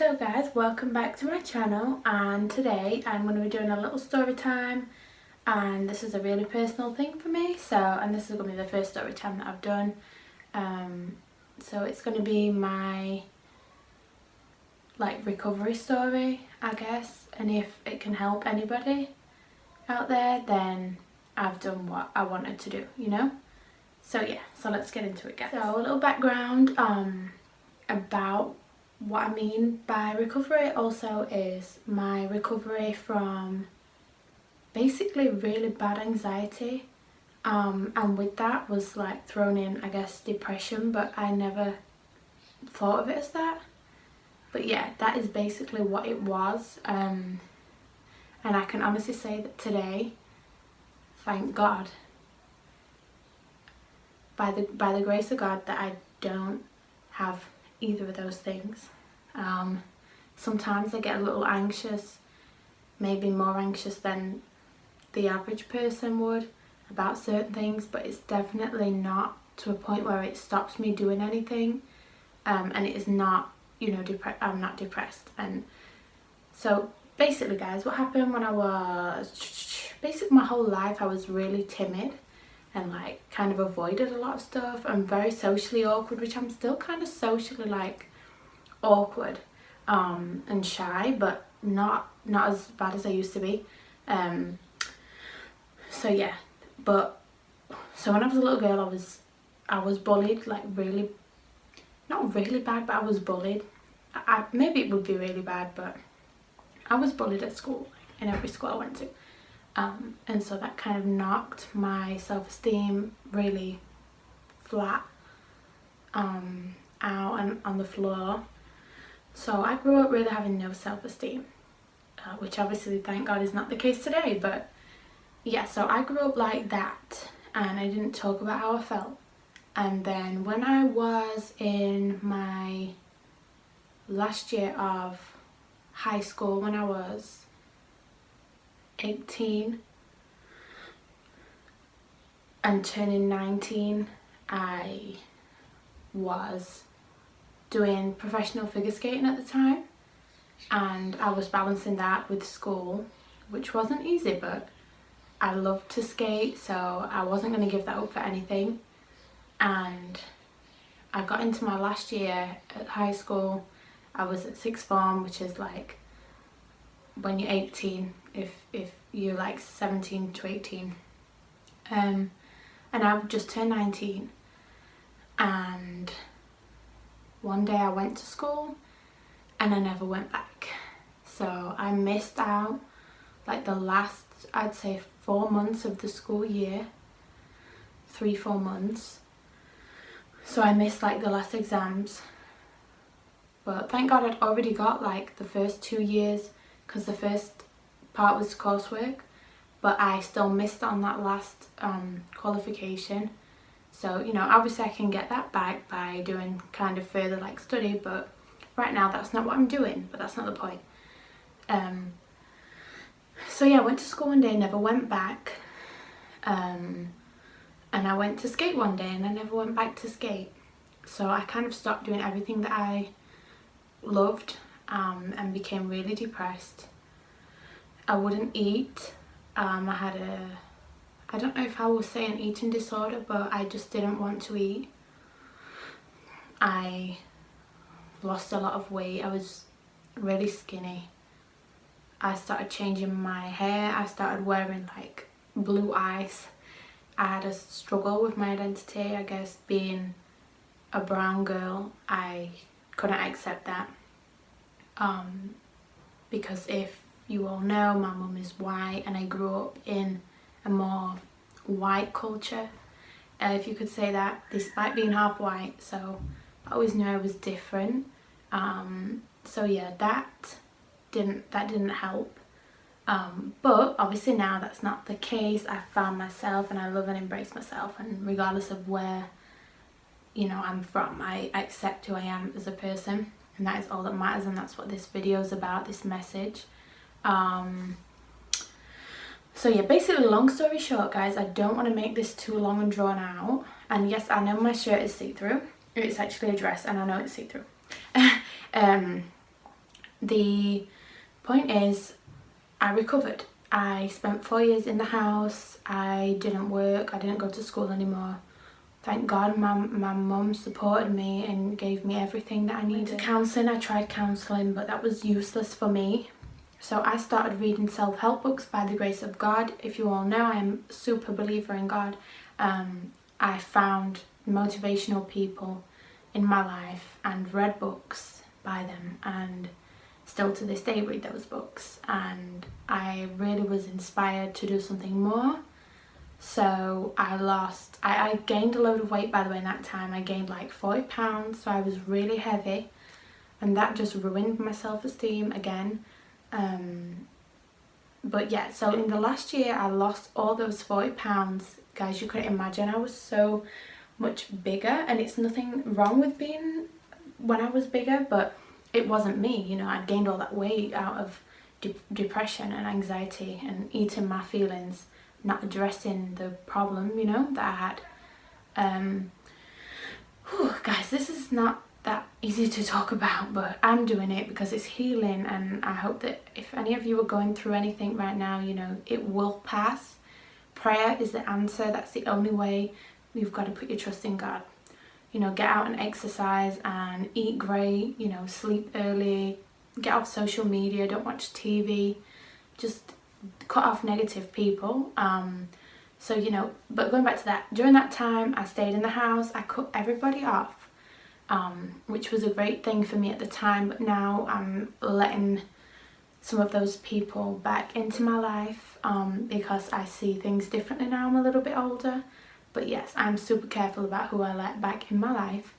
So guys, welcome back to my channel, and today I'm going to be doing a little story time, and this is a really personal thing for me, and this is going to be the first story time that I've done. So it's going to be my recovery story, I guess, and if it can help anybody out there, then I've done what I wanted to do, you know? So yeah, so let's get into it, guys. So a little background about what I mean by recovery also is my recovery from basically really bad anxiety, and with that was like thrown in, I guess, depression, but I never thought of it as that. But yeah, that is basically what it was, and I can honestly say that today, thank God, by the grace of God, that I don't have either of those things. Sometimes I get a little anxious, maybe more anxious than the average person would about certain things, but it's definitely not to a point where it stops me doing anything, and it is not, you know, I'm not depressed. And so basically, guys, what happened when I was, basically my whole life I was really timid and like kind of avoided a lot of stuff. I'm very socially awkward, which I'm still kind of socially like awkward and shy, but not as bad as I used to be. So yeah, but so when I was a little girl, I was bullied, like really, not really bad, but I was bullied. Maybe it would be really bad, but I was bullied at school, in every school I went to. And so that kind of knocked my self-esteem really flat, out and on the floor. So I grew up really having no self-esteem, which obviously, thank God, is not the case today. But yeah, so I grew up like that, and I didn't talk about how I felt. And then when I was in my last year of high school, when I was 18 and turning 19, I was doing professional figure skating at the time, and I was balancing that with school, which wasn't easy, but I loved to skate, so I wasn't going to give that up for anything. And I got into my last year at high school. I was at sixth form, which is like when you're 18, if you're like 17 to 18, and I just turned 19, and one day I went to school and I never went back. So I missed out like the last, I'd say, 4 months of the school year, 3-4 months. So I missed like the last exams, but thank God I'd already got like the first 2 years, because the first part was coursework, but I still missed on that last qualification. So, you know, obviously I can get that back by doing kind of further like study, but right now that's not what I'm doing, but that's not the point. So yeah, I went to school one day, never went back, and I went to skate one day and I never went back to skate. So I kind of stopped doing everything that I loved, and became really depressed. I wouldn't eat. I had I don't know if I will say an eating disorder, but I just didn't want to eat. I lost a lot of weight. I was really skinny. I started changing my hair. I started wearing like blue eyes. I had a struggle with my identity, I guess, being a brown girl. I couldn't accept that, because if you all know, my mum is white and I grew up in a more white culture, if you could say that, despite being half white. So I always knew I was different. So yeah, that didn't help. But obviously now that's not the case. I found myself and I love and embrace myself, and regardless of where, you know, I'm from, I accept who I am as a person, and that is all that matters, and that's what this video is about, this message. So yeah, basically, long story short, guys, I don't want to make this too long and drawn out. And yes, I know my shirt is see-through. It's actually a dress, and I know it's see-through. the point is, I recovered. I spent 4 years in the house. I didn't work. I didn't go to school anymore. Thank God my mum supported me and gave me everything that I needed. Counselling, I tried counselling, but that was useless for me. So I started reading self-help books by the grace of God. If you all know, I am a super believer in God. I found motivational people in my life and read books by them, and still to this day read those books, and I really was inspired to do something more. So I gained a load of weight, by the way. In that time I gained like 40 pounds, so I was really heavy, and that just ruined my self-esteem again. But yeah, so in the last year I lost all those 40 pounds. Guys, you couldn't imagine, I was so much bigger, and it's nothing wrong with being when I was bigger, but it wasn't me, you know. I'd gained all that weight out of depression and anxiety and eating my feelings, not addressing the problem, you know, that I had. Guys, this is not that easy to talk about, but I'm doing it because it's healing, and I hope that if any of you are going through anything right now, you know, it will pass. Prayer is the answer. That's the only way. You've got to put your trust in God. You know, get out and exercise and eat great, you know, sleep early, get off social media, don't watch TV, just cut off negative people. So, you know, but going back to that, during that time I stayed in the house. I cut everybody off, which was a great thing for me at the time, but now I'm letting some of those people back into my life, because I see things differently now. I'm a little bit older. But yes, I'm super careful about who I let back in my life.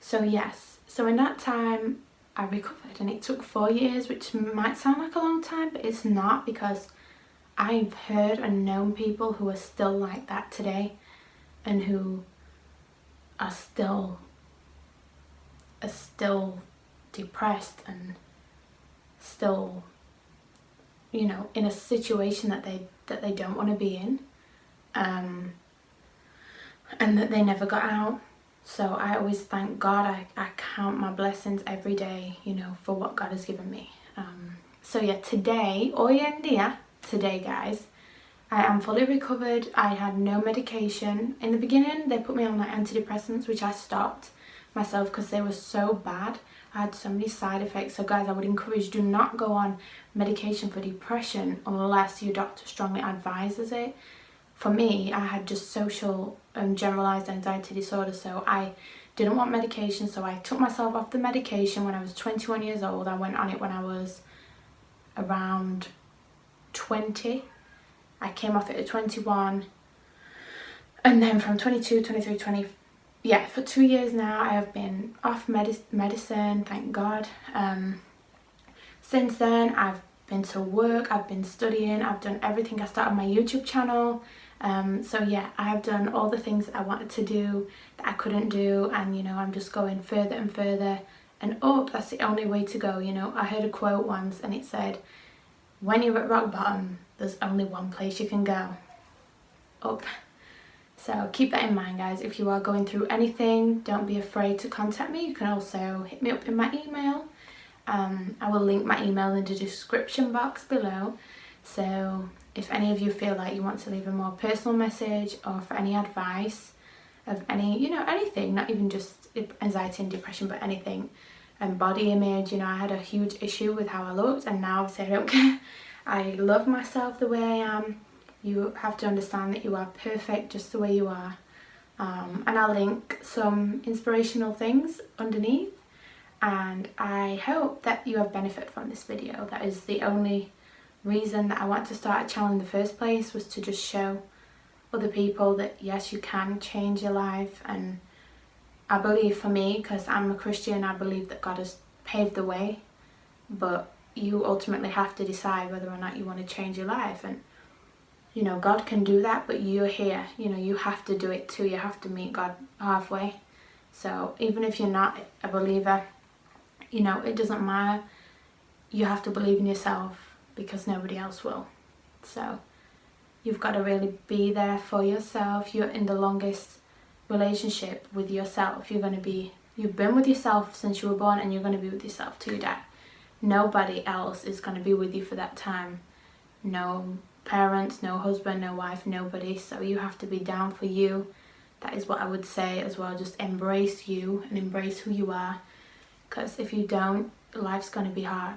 So yes, so in that time I recovered, and it took 4 years, which might sound like a long time, but it's not, because I've heard and known people who are still like that today, and who are still depressed and still, you know, in a situation that they don't want to be in. And that they never got out. So I always thank God. I count my blessings every day, you know, for what God has given me. So yeah, today, hoy en día, today guys, I am fully recovered. I had no medication. In the beginning they put me on like antidepressants, which I stopped myself because they were so bad. I had so many side effects. So guys, I would encourage, do not go on medication for depression unless your doctor strongly advises it. For me, I had just social generalized anxiety disorder, so I didn't want medication, so I took myself off the medication when I was 21 years old. I went on it when I was around 20. I came off it at 21, and then from 22, 23, 20, yeah, for 2 years now I have been off medicine, thank God. Since then I've been to work, I've been studying, I've done everything. I started my YouTube channel. So yeah, I have done all the things that I wanted to do that I couldn't do, and you know, I'm just going further and further and up. That's the only way to go, you know. I heard a quote once and it said, when you're at rock bottom, there's only one place you can go, up. So keep that in mind, guys. If you are going through anything, don't be afraid to contact me. You can also hit me up in my email. I will link my email in the description box below. So if any of you feel like you want to leave a more personal message, or for any advice of any, you know, anything, not even just anxiety and depression, but anything, and body image, you know, I had a huge issue with how I looked, and now obviously I don't care. I love myself the way I am. You have to understand that you are perfect just the way you are. And I'll link some inspirational things underneath, and I hope that you have benefit from this video. That is the only reason that I want to start a channel in the first place, was to just show other people that yes, you can change your life. And I believe, for me, because I'm a Christian, I believe that God has paved the way, but you ultimately have to decide whether or not you want to change your life. And you know, God can do that, but you're here, you know, you have to do it too. You have to meet God halfway. So even if you're not a believer, you know, it doesn't matter. You have to believe in yourself, because nobody else will. So you've got to really be there for yourself. You're in the longest relationship with yourself. You're going to be You've been with yourself since you were born, and you're going to be with yourself till you die. Nobody else is going to be with you for that time. No parents, no husband, no wife, nobody. So you have to be down for you. That is what I would say as well. Just embrace you and embrace who you are, because if you don't, life's going to be hard.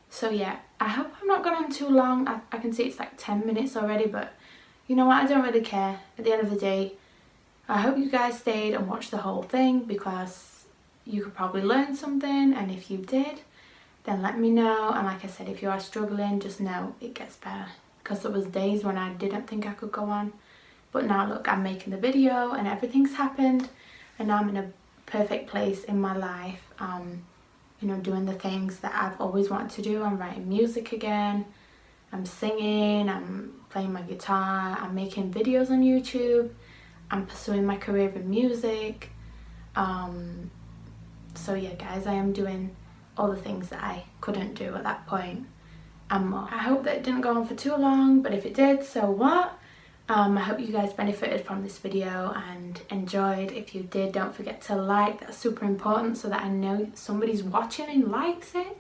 So yeah, I hope I'm not going on too long. I can see it's like 10 minutes already, but you know what, I don't really care. At the end of the day, I hope you guys stayed and watched the whole thing, because you could probably learn something, and if you did, then let me know. And like I said, if you are struggling, just know it gets better, because there was days when I didn't think I could go on, but now look, I'm making the video and everything's happened, and now I'm in a perfect place in my life, you know, doing the things that I've always wanted to do. I'm writing music again, I'm singing, I'm playing my guitar, I'm making videos on YouTube, I'm pursuing my career in music. So yeah guys, I am doing all the things that I couldn't do at that point and more. I hope that it didn't go on for too long, but if it did, so what? I hope you guys benefited from this video and enjoyed. If you did, don't forget to like. That's super important, so that I know somebody's watching and likes it.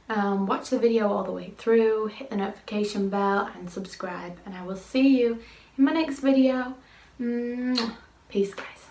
Watch the video all the way through, hit the notification bell and subscribe, and I will see you in my next video. Peace guys.